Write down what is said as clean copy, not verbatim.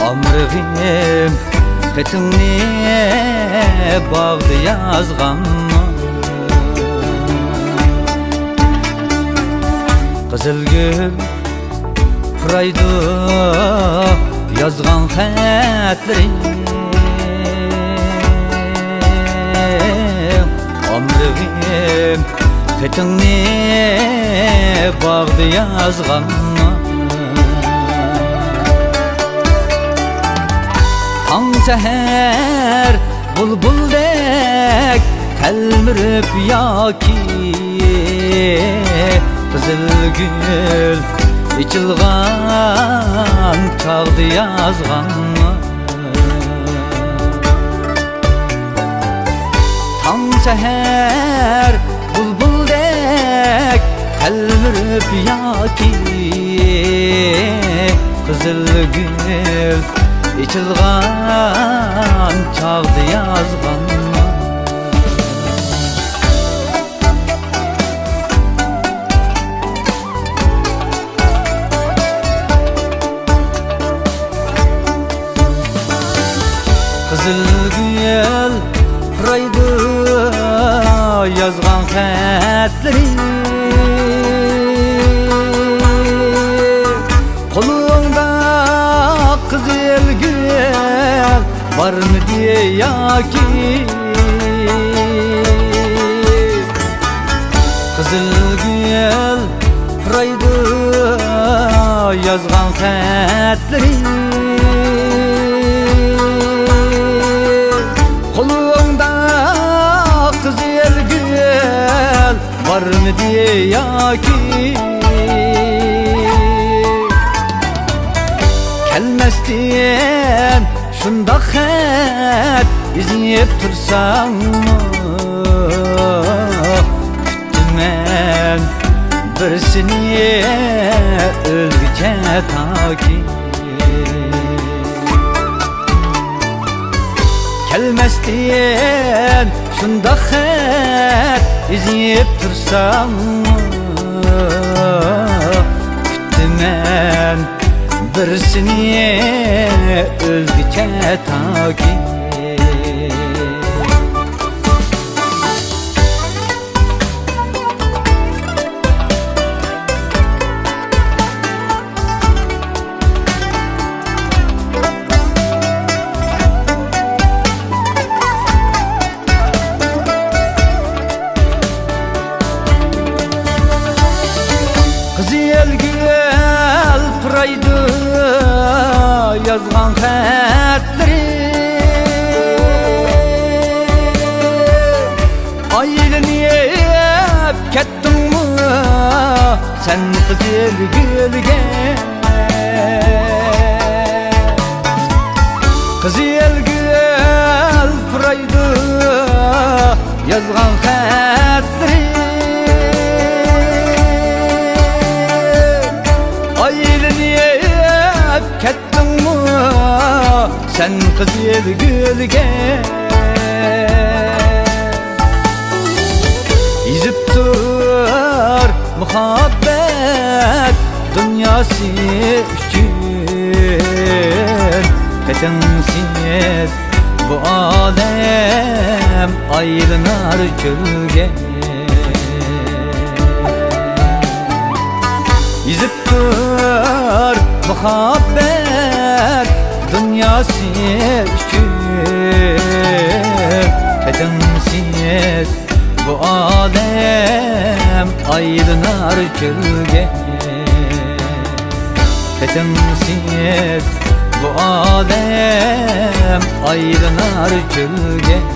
Amrığım xetini bağdı yazğanmı Qızıl gül pıraydı yazğan xətlərim Amrığım xetini bağdı yazğanmı Tan seher bulbuldek telmirip yaki Qızıl gül içilgan çağdı yazğanmı Tan seher bulbuldek telmirip yaki Qızıl gül İçilgan çağdı yazğanma Qızıl gül pıraydı yazğan xətlərim Qolunda qızıl gül var mı diye yaki Qızıl gül pıraydı yazğan xətlərim Qolunda qızıl gül var mı diye yaki Kelmestin şunda xət izleyip tursan mı Küttüm mən birisini özgüce taki Kelmestin şunda xət izleyip tursan mı Küttüm mən birisini özgüce taki Qızıl gül pıraydı yazğan xətlərim Aylanıp ketdinmi sen qızıl gülge Qızıl gül pıraydı yazğan xətlərim Ketdinmi sen qızıl gülge Yüzüp dur muhabbet dünyası üçün Xetinsiz bu alem ayrılar gölge Yüzüp dur muhabbet dünyası üçün Xetinsiz bu alem ayrılar gölge Xetinsiz bu alem ayrılar gölge